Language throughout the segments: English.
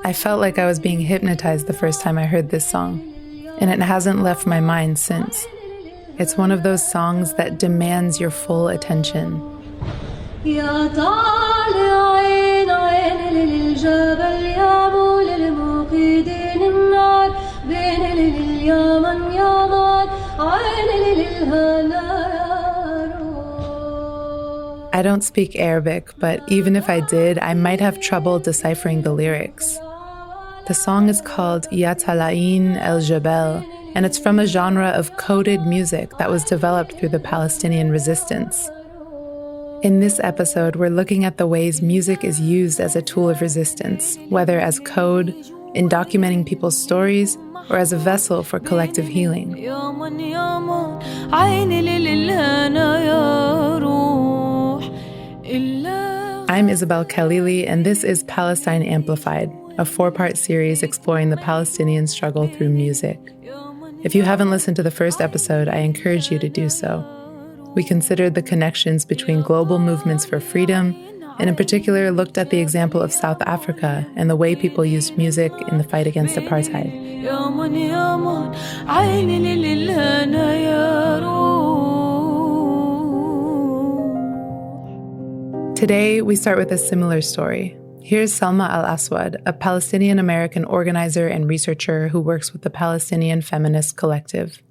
I felt like I was being hypnotized the first time I heard this song, and it hasn't left my mind since. It's one of those songs that demands your full attention. I don't speak Arabic, but even if I did, I might have trouble deciphering the lyrics. The song is called Ya Talain El Jabal, and it's from a genre of coded music that was developed through the Palestinian resistance. In this episode, we're looking at the ways music is used as a tool of resistance, whether as code, in documenting people's stories, or as a vessel for collective healing. I'm Isabel Khalili, and this is Palestine Amplified, a 4-part series exploring the Palestinian struggle through music. If you haven't listened to the first episode, I encourage you to do so. We considered the connections between global movements for freedom, and in particular looked at the example of South Africa and the way people used music in the fight against apartheid. Today, we start with a similar story. Here's Selma Al-Aswad, a Palestinian-American organizer and researcher who works with the Palestinian Feminist Collective.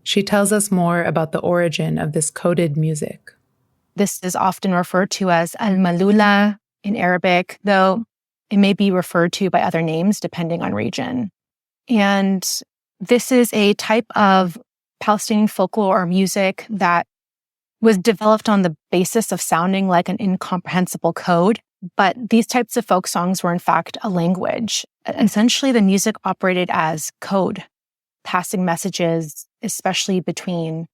She tells us more about the origin of this coded music. This is often referred to as al-malula in Arabic, though it may be referred to by other names depending on region. And this is a type of Palestinian folklore or music that was developed on the basis of sounding like an incomprehensible code. But these types of folk songs were in fact a language. Essentially, the music operated as code, passing messages, especially between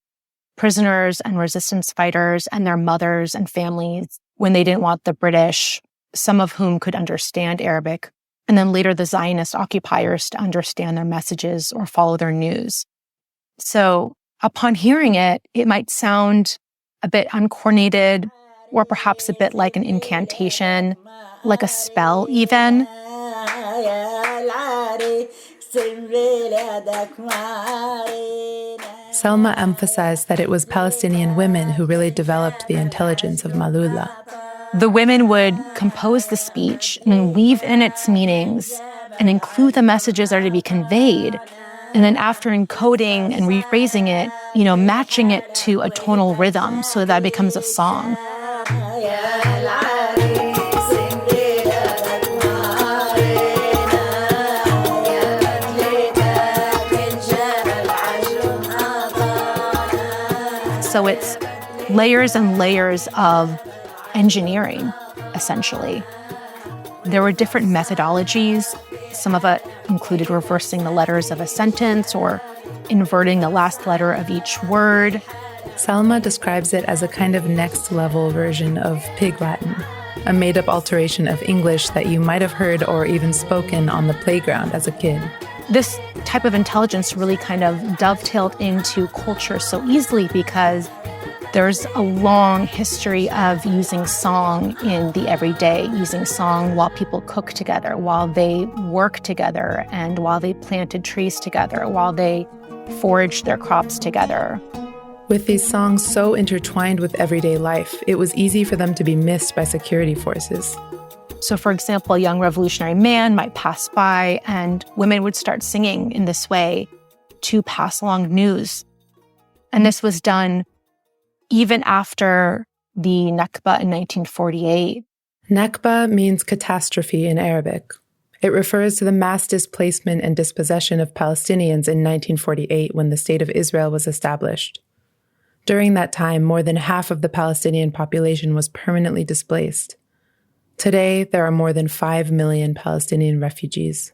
prisoners and resistance fighters and their mothers and families when they didn't want the British, some of whom could understand Arabic, and then later the Zionist occupiers to understand their messages or follow their news. So upon hearing it, it might sound a bit uncoordinated, or perhaps a bit like an incantation, like a spell even. Selma emphasized that it was Palestinian women who really developed the intelligence of Malula. The women would compose the speech and then weave in its meanings and include the messages that are to be conveyed. And then after encoding and rephrasing it, matching it to a tonal rhythm so that it becomes a song. So it's layers and layers of engineering, essentially. There were different methodologies. Some of it included reversing the letters of a sentence or inverting the last letter of each word. Selma describes it as a kind of next-level version of Pig Latin, a made-up alteration of English that you might have heard or even spoken on the playground as a kid. This type of intelligence really kind of dovetailed into culture so easily because there's a long history of using song in the everyday, using song while people cook together, while they work together, and while they planted trees together, while they foraged their crops together. With these songs so intertwined with everyday life, it was easy for them to be missed by security forces. So, for example, a young revolutionary man might pass by and women would start singing in this way to pass along news. And this was done even after the Nakba in 1948. Nakba means catastrophe in Arabic. It refers to the mass displacement and dispossession of Palestinians in 1948 when the State of Israel was established. During that time, more than half of the Palestinian population was permanently displaced. Today, there are more than 5 million Palestinian refugees.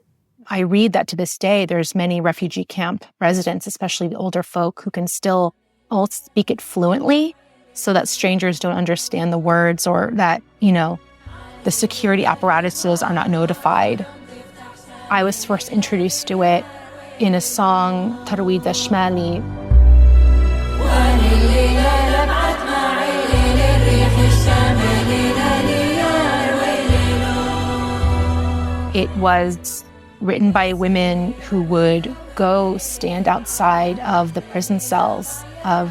I read that to this day, there's many refugee camp residents, especially the older folk, who can still all speak it fluently so that strangers don't understand the words or that, the security apparatuses are not notified. I was first introduced to it in a song, Tarwid Ashmali. It was written by women who would go stand outside of the prison cells of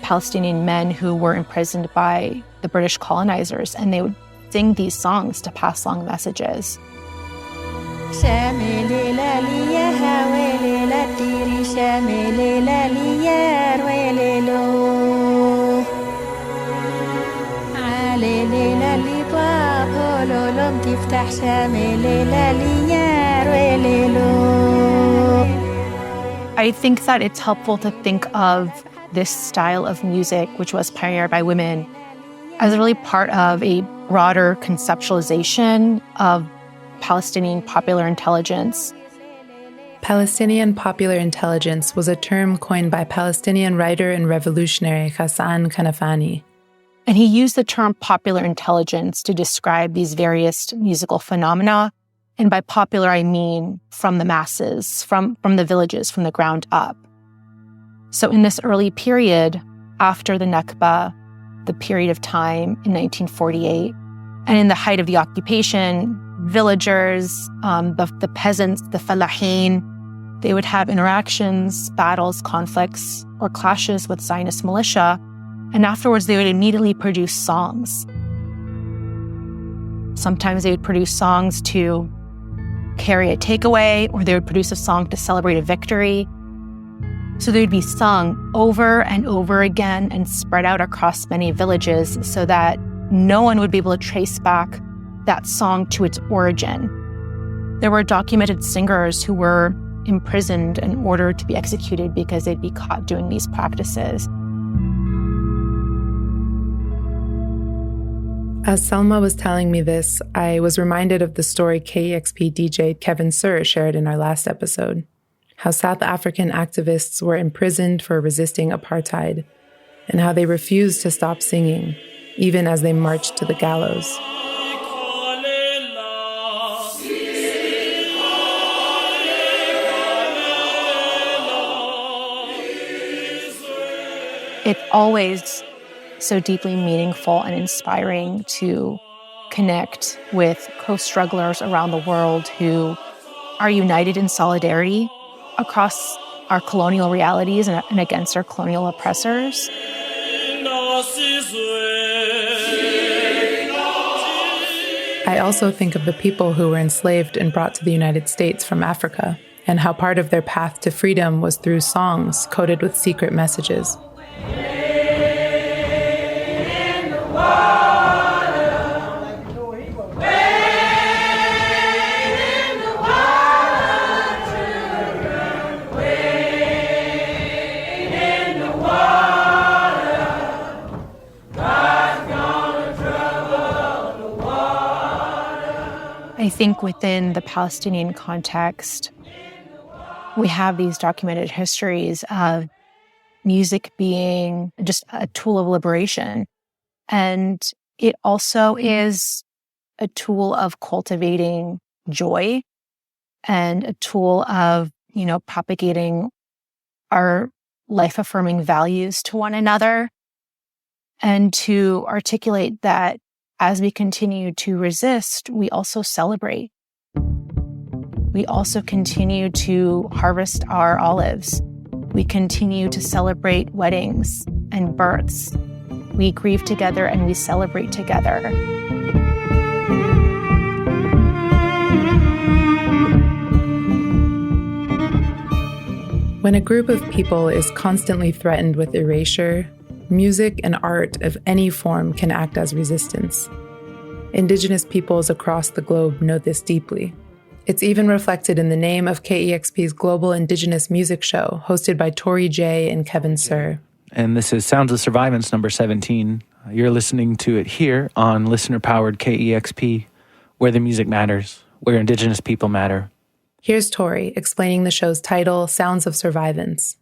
Palestinian men who were imprisoned by the British colonizers, and they would sing these songs to pass along messages. I think that it's helpful to think of this style of music, which was pioneered by women, as really part of a broader conceptualization of Palestinian popular intelligence. Palestinian popular intelligence was a term coined by Palestinian writer and revolutionary Ghassan Kanafani. And he used the term popular intelligence to describe these various musical phenomena. And by popular, I mean from the masses, from the villages, from the ground up. So in this early period, after the Nakba, the period of time in 1948, and in the height of the occupation, villagers, the peasants, the falahin, they would have interactions, battles, conflicts, or clashes with Zionist militia. And afterwards, they would immediately produce songs. Sometimes they would produce songs to carry a takeaway, or they would produce a song to celebrate a victory. So they would be sung over and over again and spread out across many villages so that no one would be able to trace back that song to its origin. There were documented singers who were imprisoned and ordered to be executed because they'd be caught doing these practices. As Selma was telling me this, I was reminded of the story KEXP DJ Kevin Sir shared in our last episode, how South African activists were imprisoned for resisting apartheid, and how they refused to stop singing, even as they marched to the gallows. It's always so deeply meaningful and inspiring to connect with co-strugglers around the world who are united in solidarity across our colonial realities and against our colonial oppressors. I also think of the people who were enslaved and brought to the United States from Africa, and how part of their path to freedom was through songs coded with secret messages. I think within the Palestinian context, we have these documented histories of music being just a tool of liberation. And it also is a tool of cultivating joy and a tool of, propagating our life-affirming values to one another, and to articulate that as we continue to resist, we also celebrate. We also continue to harvest our olives. We continue to celebrate weddings and births. We grieve together and we celebrate together. When a group of people is constantly threatened with erasure, music and art of any form can act as resistance. Indigenous peoples across the globe know this deeply. It's even reflected in the name of KEXP's Global Indigenous Music Show, hosted by Tory J and Kevin Sir. And this is Sounds of Survivance number 17. You're listening to it here on listener-powered KEXP, where the music matters, where Indigenous people matter. Here's Tory explaining the show's title, Sounds of Survivance.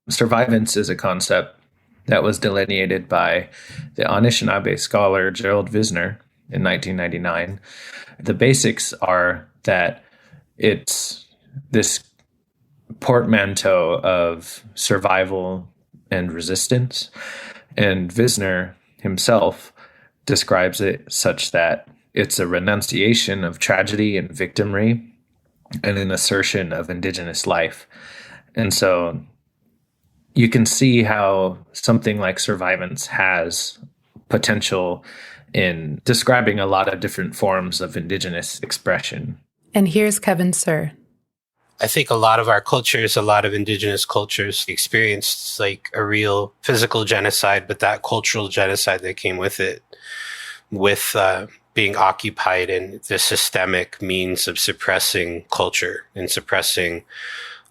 Survivance is a concept that was delineated by the Anishinaabe scholar Gerald Visner in 1999. The basics are that it's this portmanteau of survival and resistance. And Visner himself describes it such that It's a renunciation of tragedy and victimry and an assertion of indigenous life. And so you can see how something like Survivance has potential in describing a lot of different forms of indigenous expression. And here's Kevin Sir. I think a lot of our cultures, a lot of indigenous cultures experienced like a real physical genocide, but that cultural genocide that came with it, with being occupied and the systemic means of suppressing culture and suppressing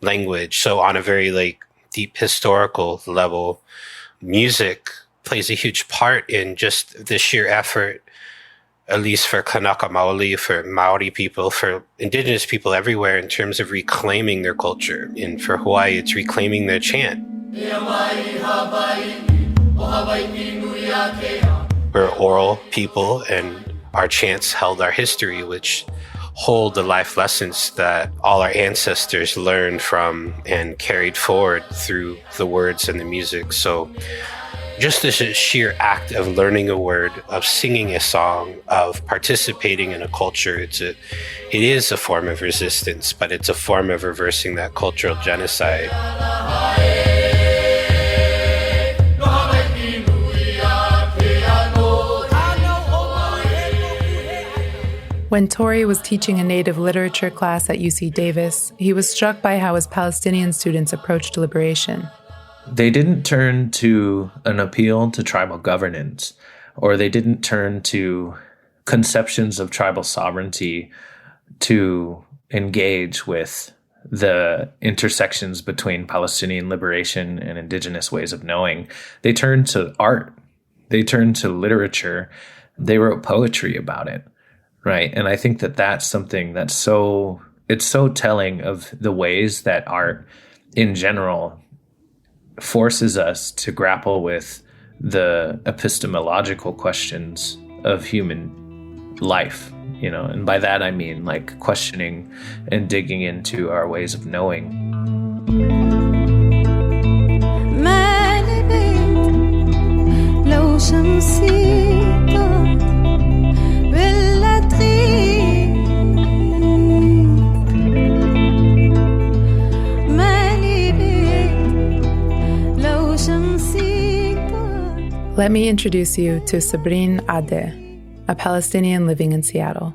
language. So on a very like deep historical level, music plays a huge part in just the sheer effort, at least for Kanaka Maoli, for Maori people, for indigenous people everywhere, in terms of reclaiming their culture. And for Hawaii, it's reclaiming their chant. We're oral people, and our chants held our history, which hold the life lessons that all our ancestors learned from and carried forward through the words and the music. So just this sheer act of learning a word, of singing a song, of participating in a culture, it is a form of resistance, but it's a form of reversing that cultural genocide. When Tory was teaching a native literature class at UC Davis, he was struck by how his Palestinian students approached liberation. They didn't turn to an appeal to tribal governance, or they didn't turn to conceptions of tribal sovereignty to engage with the intersections between Palestinian liberation and indigenous ways of knowing. They turned to art. They turned to literature. They wrote poetry about it, right? And I think that that's something that's it's so telling of the ways that art in general forces us to grapple with the epistemological questions of human life, and by that I mean like questioning and digging into our ways of knowing. Let me introduce you to Sabrene Odeh, a Palestinian living in Seattle.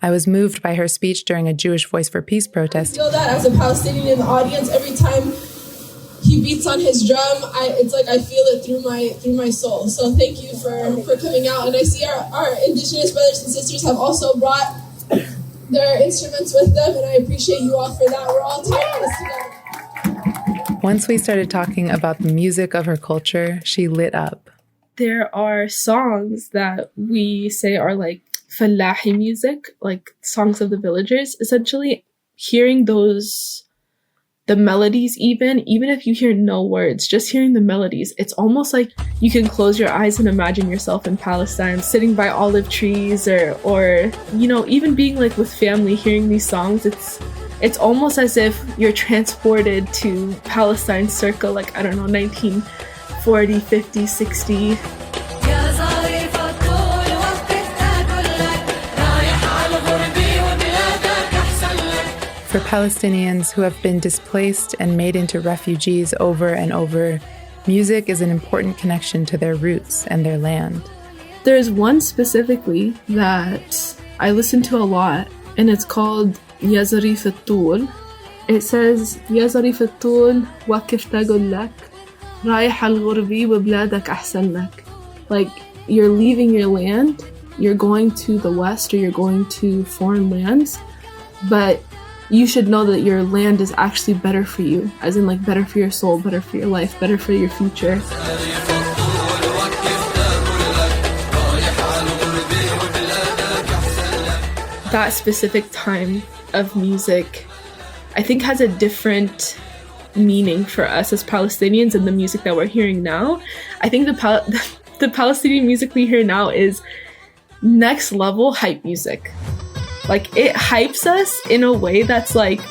I was moved by her speech during a Jewish Voice for Peace protest. I feel that as a Palestinian in the audience, every time he beats on his drum, it's like I feel it through my soul. So thank you for coming out. And I see our indigenous brothers and sisters have also brought their instruments with them, and I appreciate you all for that. We're all tireless together. Once we started talking about the music of her culture, she lit up. There are songs that we say are like fallahi music, like songs of the villagers. Essentially, hearing the melodies, even if you hear no words, just hearing the melodies, it's almost like you can close your eyes and imagine yourself in Palestine, sitting by olive trees, or even being like with family, hearing these songs. It's almost as if you're transported to Palestine circa, 1940, 50, 60. For Palestinians who have been displaced and made into refugees over and over, music is an important connection to their roots and their land. There's one specifically that I listen to a lot, and it's called يا ظريف الطول. It says يا ظريف الطول وكيف تقول لك رايح الغربي وبلادك أحسن لك. Like, you're leaving your land, you're going to the west, or you're going to foreign lands, but you should know that your land is actually better for you, as in like better for your soul, better for your life, better for your future. That specific time of music, I think, has a different meaning for us as Palestinians than the music that we're hearing now. I think the Palestinian music we hear now is next level hype music. Like, it hypes us in a way that's like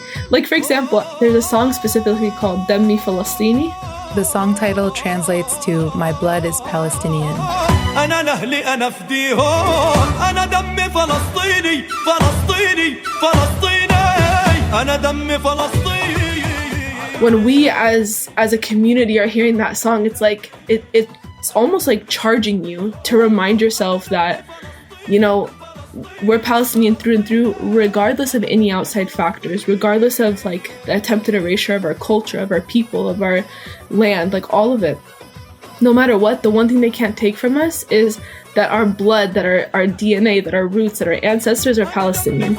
for example, there's a song specifically called Damni Falastini. The song title translates to My Blood is Palestinian. أنا لأهلي أنا فديهم أنا دمي فلسطيني فلسطيني فلسطيني أنا دمي فلسطيني. When we as a community are hearing that song, it's like it's almost like charging you to remind yourself that, you know, we're Palestinian through and through, regardless of any outside factors, regardless of like the attempted erasure of our culture, of our people, of our land, like all of it. No matter what, the one thing they can't take from us is that our blood, that our DNA, that our roots, that our ancestors are Palestinian.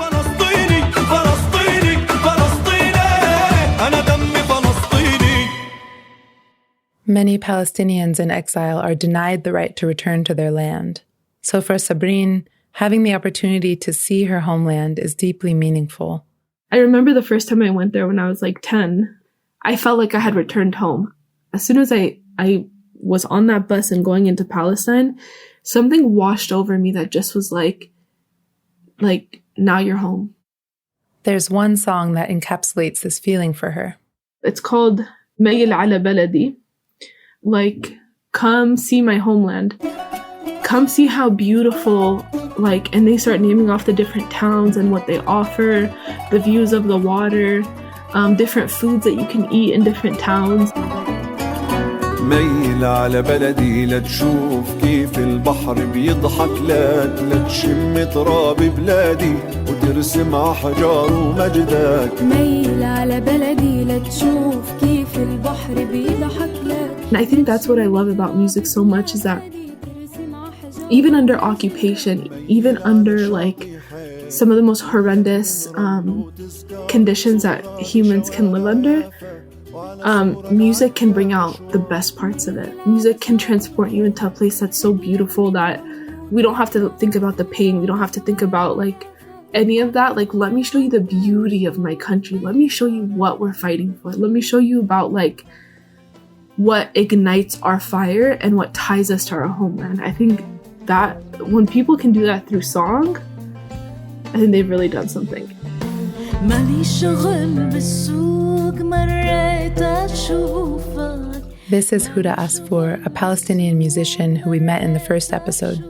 Many Palestinians in exile are denied the right to return to their land. So for Sabrene, having the opportunity to see her homeland is deeply meaningful. I remember the first time I went there when I was like 10, I felt like I had returned home. As soon as I was on that bus and going into Palestine, something washed over me that just was like, now you're home. There's one song that encapsulates this feeling for her. It's called Mizell ala baladi. Like, come see my homeland. Come see how beautiful, like, and they start naming off the different towns and what they offer, the views of the water, different foods that you can eat in different towns. ميل على بلدي لتشوف كيف البحر بيضحك لك لتشم تراب بلادي وترسم أحجار ومجدك ميل على بلدي لتشوف كيف البحر بيضحك لك. And I think that's what I love about music so much, is that even under occupation, even under like some of the most horrendous conditions that humans can live under, music can bring out the best parts of it. Music can transport you into a place that's so beautiful that we don't have to think about the pain. We don't have to think about like any of that. Like, let me show you the beauty of my country. Let me show you what we're fighting for. Let me show you about like what ignites our fire and what ties us to our homeland. I think that when people can do that through song, I think they've really done something. This is Huda Asfour, a Palestinian musician who we met in the first episode.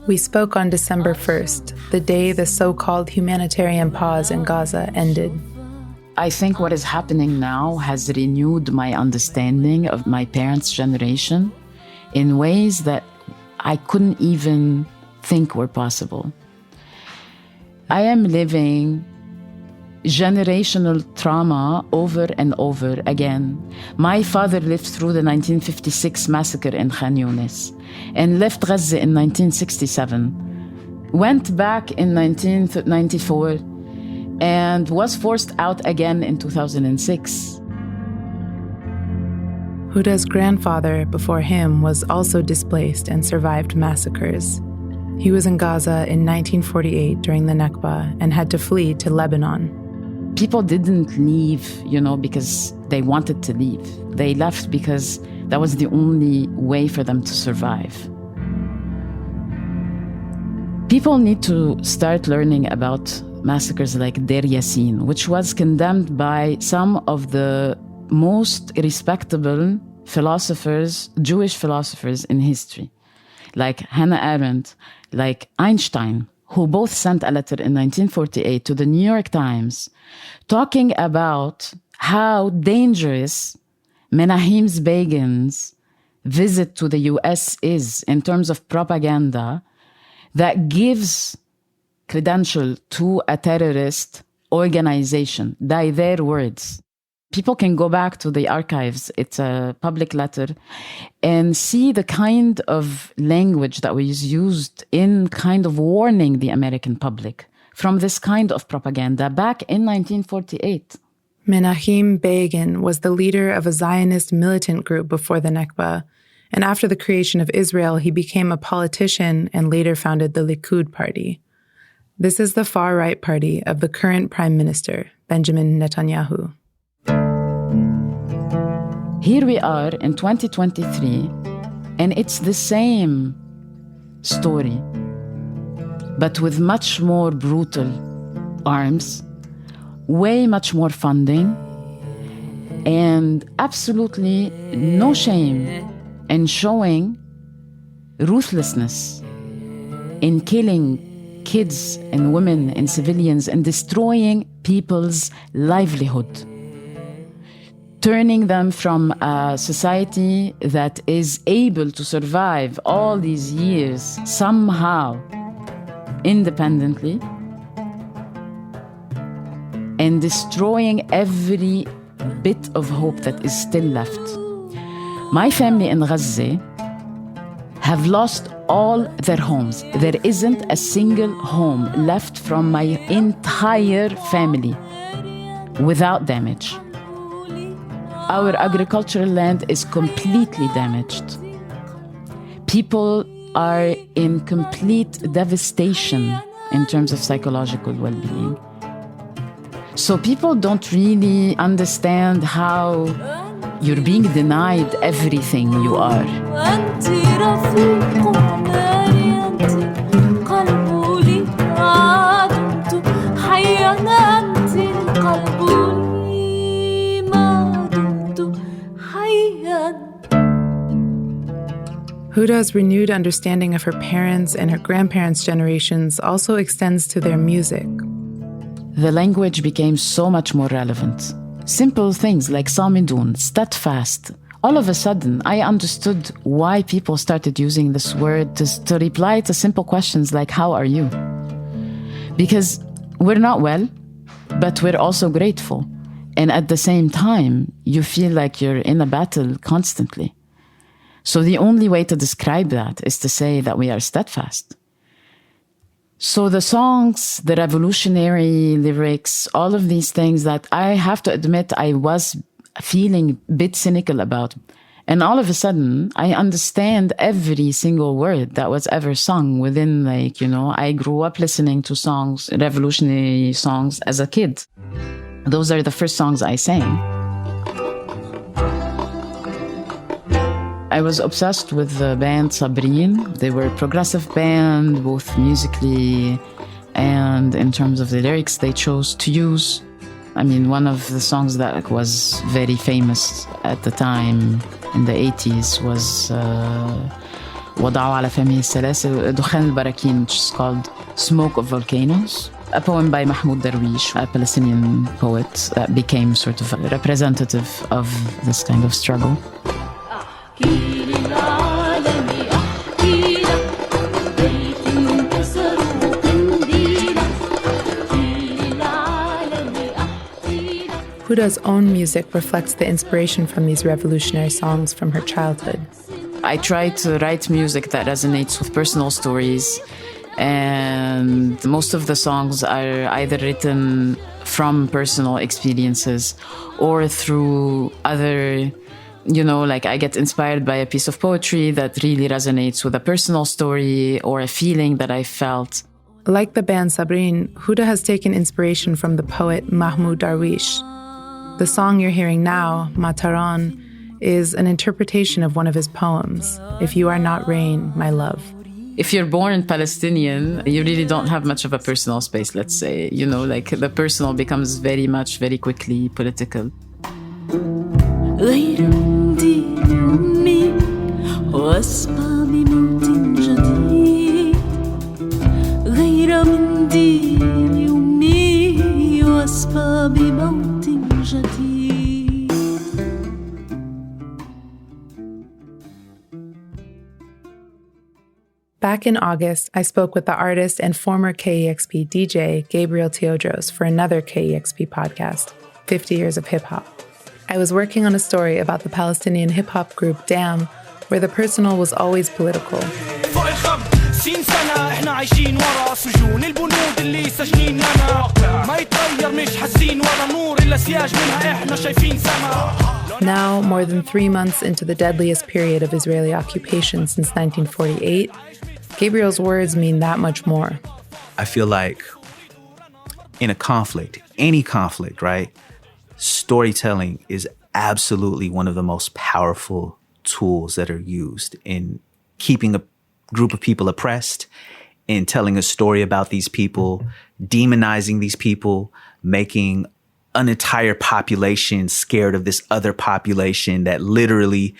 We spoke on December 1st, the day the so-called humanitarian pause in Gaza ended. I think what is happening now has renewed my understanding of my parents' generation in ways that I couldn't even think were possible. I am living generational trauma over and over again. My father lived through the 1956 massacre in Khan Yunis and left Gaza in 1967, went back in 1994, and was forced out again in 2006. Huda's grandfather before him was also displaced and survived massacres. He was in Gaza in 1948 during the Nakba and had to flee to Lebanon. People didn't leave, because they wanted to leave. They left because that was the only way for them to survive. People need to start learning about massacres like Deir Yassin, which was condemned by some of the most respectable philosophers, Jewish philosophers in history, like Hannah Arendt, like Einstein, who both sent a letter in 1948 to the New York Times talking about how dangerous Menachem Begin's visit to the US is in terms of propaganda that gives credential to a terrorist organization, by their words. People can go back to the archives, it's a public letter, and see the kind of language that was used in kind of warning the American public from this kind of propaganda back in 1948. Menachem Begin was the leader of a Zionist militant group before the Nakba, and after the creation of Israel, he became a politician and later founded the Likud party. This is the far-right party of the current Prime Minister, Benjamin Netanyahu. Here we are in 2023, and it's the same story, but with much more brutal arms, way much more funding, and absolutely no shame in showing ruthlessness in killing kids and women and civilians and destroying people's livelihood, turning them from a society that is able to survive all these years somehow independently, and destroying every bit of hope that is still left. My family in Gaza have lost all their homes. There isn't a single home left from my entire family without damage. Our agricultural land is completely damaged. People are in complete devastation in terms of psychological well-being. So people don't really understand how you're being denied everything you are. Huda's renewed understanding of her parents' and her grandparents' generations also extends to their music. The language became so much more relevant. Simple things like Samidun, steadfast. All of a sudden, I understood why people started using this word to reply to simple questions like, how are you? Because we're not well, but we're also grateful. And at the same time, you feel like you're in a battle constantly. So the only way to describe that is to say that we are steadfast. So the songs, the revolutionary lyrics, all of these things that I have to admit I was feeling a bit cynical about. And all of a sudden, I understand every single word that was ever sung within, I grew up listening to songs, revolutionary songs as a kid. Those are the first songs I sang. I was obsessed with the band Sabrene. They were a progressive band, both musically and in terms of the lyrics they chose to use. I mean, one of the songs that was very famous at the time in the 80s was وضعوا على فمه السلاسل دخان البراكين, which is called Smoke of Volcanoes, a poem by Mahmoud Darwish, a Palestinian poet that became sort of a representative of this kind of struggle. Huda's own music reflects the inspiration from these revolutionary songs from her childhood. I try to write music that resonates with personal stories, and most of the songs are either written from personal experiences or through other, I get inspired by a piece of poetry that really resonates with a personal story or a feeling that I felt. Like the band Sabrene, Huda has taken inspiration from the poet Mahmoud Darwish. The song you're hearing now, Mataran, is an interpretation of one of his poems, If You Are Not Rain, My Love. If you're born Palestinian, you really don't have much of a personal space, let's say. The personal becomes very quickly political. Back in August, I spoke with the artist and former KEXP DJ, Gabriel Teodros, for another KEXP podcast, 50 Years of Hip Hop. I was working on a story about the Palestinian hip-hop group DAM, where the personal was always political. Now, more than 3 months into the deadliest period of Israeli occupation since 1948, Gabriel's words mean that much more. I feel like in a conflict, any conflict, right? Storytelling is absolutely one of the most powerful tools that are used in keeping a group of people oppressed, in telling a story about these people, demonizing these people, making an entire population scared of this other population that literally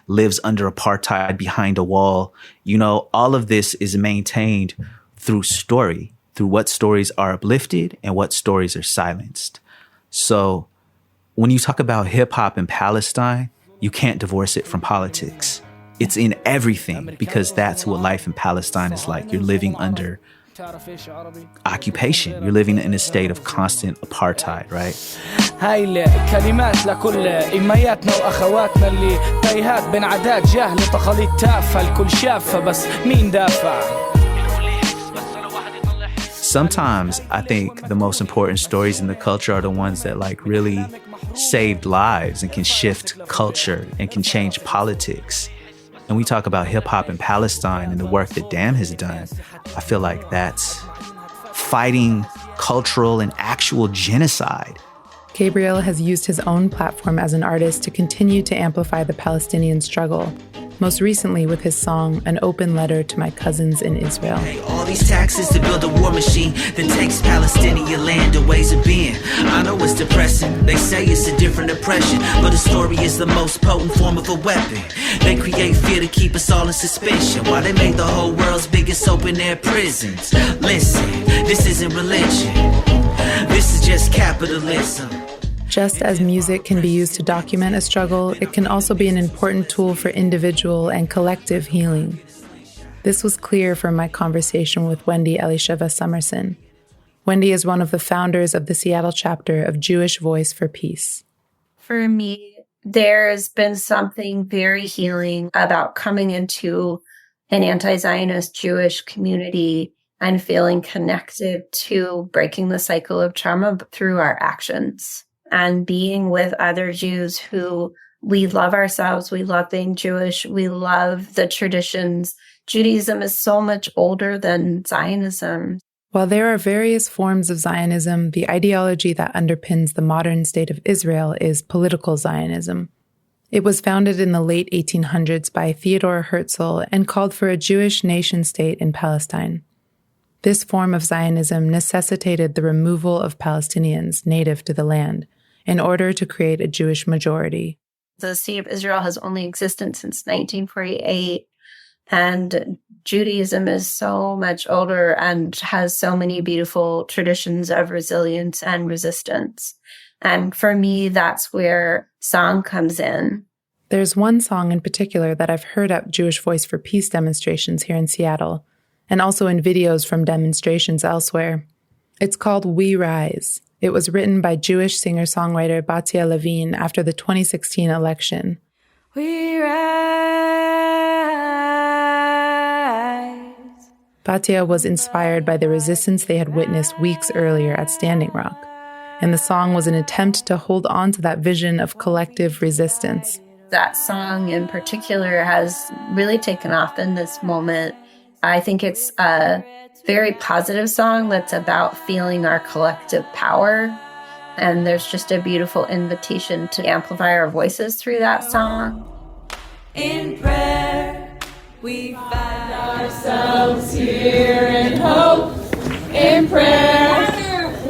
lives under apartheid behind a wall. You know, all of this is maintained through story, through what stories are uplifted and what stories are silenced. So when you talk about hip hop in Palestine, you can't divorce it from politics. It's in everything, because that's what life in Palestine is like. You're living under occupation. You're living in a state of constant apartheid, right? هاي كلمات لكل إمياتنا وأخواتنا اللي تايهات بين عادات جهل تقاليد تافهة الكل شافة بس مين دافع. Sometimes I think the most important stories in the culture are the ones that like really saved lives and can shift culture and can change politics. And we talk about hip hop in Palestine and the work that Damn has done. I feel like that's fighting cultural and actual genocide. Gabriel has used his own platform as an artist to continue to amplify the Palestinian struggle, most recently with his song, An Open Letter to My Cousins in Israel. All these taxes to build a war machine that takes Palestinian land to ways of being. I know it's depressing. They say it's a different oppression, but a story is the most potent form of a weapon. They create fear to keep us all in suspension while they make the whole world's biggest open-air prisons. Listen, this isn't religion. This is just capitalism. Just as music can be used to document a struggle, it can also be an important tool for individual and collective healing. This was clear from my conversation with Wendy Elisheva Somerson. Wendy is one of the founders of the Seattle chapter of Jewish Voice for Peace. For me, there's been something very healing about coming into an anti-Zionist Jewish community and feeling connected to breaking the cycle of trauma through our actions. And being with other Jews who we love ourselves, we love being Jewish, we love the traditions. Judaism is so much older than Zionism. While there are various forms of Zionism, the ideology that underpins the modern state of Israel is political Zionism. It was founded in the late 1800s by Theodor Herzl and called for a Jewish nation-state in Palestine. This form of Zionism necessitated the removal of Palestinians native to the land in order to create a Jewish majority. The state of Israel has only existed since 1948, and Judaism is so much older and has so many beautiful traditions of resilience and resistance. And for me, that's where song comes in. There's one song in particular that I've heard at Jewish Voice for Peace demonstrations here in Seattle, and also in videos from demonstrations elsewhere. It's called We Rise. It was written by Jewish singer-songwriter Batya Levine after the 2016 election. We rise. Batya was inspired by the resistance they had witnessed weeks earlier at Standing Rock, and the song was an attempt to hold on to that vision of collective resistance. That song in particular has really taken off in this moment. I think it's a very positive song that's about feeling our collective power. And there's just a beautiful invitation to amplify our voices through that song. In prayer, we find ourselves here in hope. In prayer,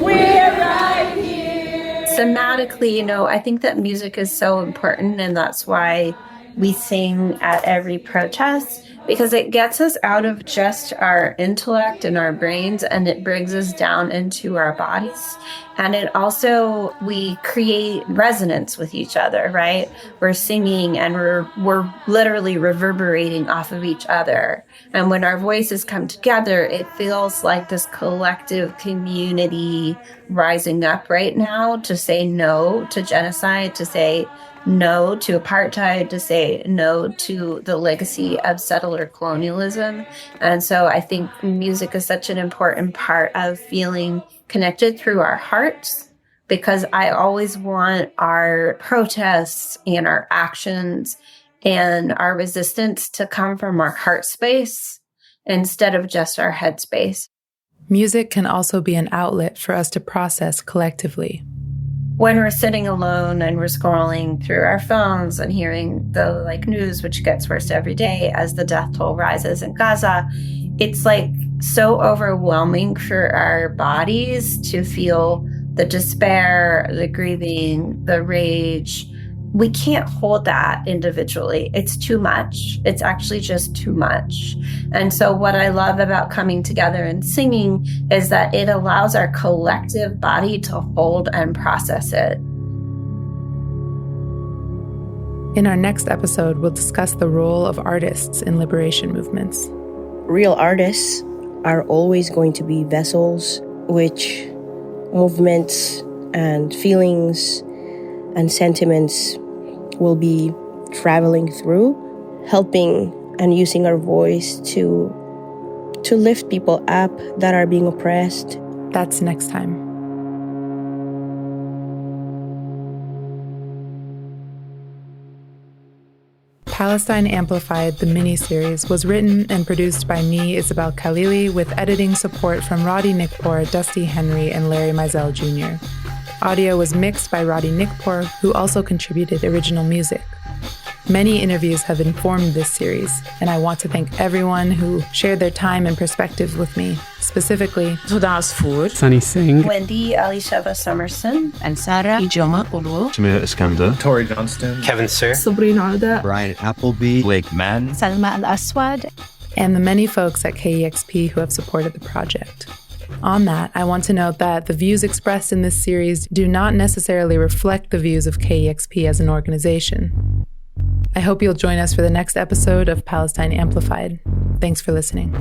we're right here. Thematically, I think that music is so important, and that's why we sing at every protest, because it gets us out of just our intellect and our brains, and it brings us down into our bodies. And it also, we create resonance with each other, right? We're singing and we're literally reverberating off of each other. And when our voices come together, it feels like this collective community rising up right now to say no to genocide, to say no to apartheid, to say no to the legacy of settler colonialism. And so I think music is such an important part of feeling connected through our hearts, because I always want our protests and our actions and our resistance to come from our heart space instead of just our head space. Music can also be an outlet for us to process collectively. When we're sitting alone and we're scrolling through our phones and hearing the news, which gets worse every day as the death toll rises in Gaza, it's so overwhelming for our bodies to feel the despair, the grieving, the rage. We can't hold that individually. It's too much. It's actually just too much. And so what I love about coming together and singing is that it allows our collective body to hold and process it. In our next episode, we'll discuss the role of artists in liberation movements. Real artists are always going to be vessels which movements and feelings and sentiments will be traveling through, helping and using our voice to lift people up that are being oppressed. That's next time. Palestine Amplified, the miniseries, was written and produced by me, Isabel Khalili, with editing support from Roddy Nikpour, Dusty Henry, and Larry Mizell Jr. Audio was mixed by Roddy Nikpour, who also contributed original music. Many interviews have informed this series, and I want to thank everyone who shared their time and perspectives with me, specifically Huda Asfour, Sunny Singh, Wendy, Elisheva, Somerson, and Sarah Ijoma Ulu, Jamil Iskandar, Tory Johnston, Kevin Sir, Sabrene Odeh, Brian Appleby, Blake Mann, Selma Al-Aswad, and the many folks at KEXP who have supported the project. On that, I want to note that the views expressed in this series do not necessarily reflect the views of KEXP as an organization. I hope you'll join us for the next episode of Palestine Amplified. Thanks for listening.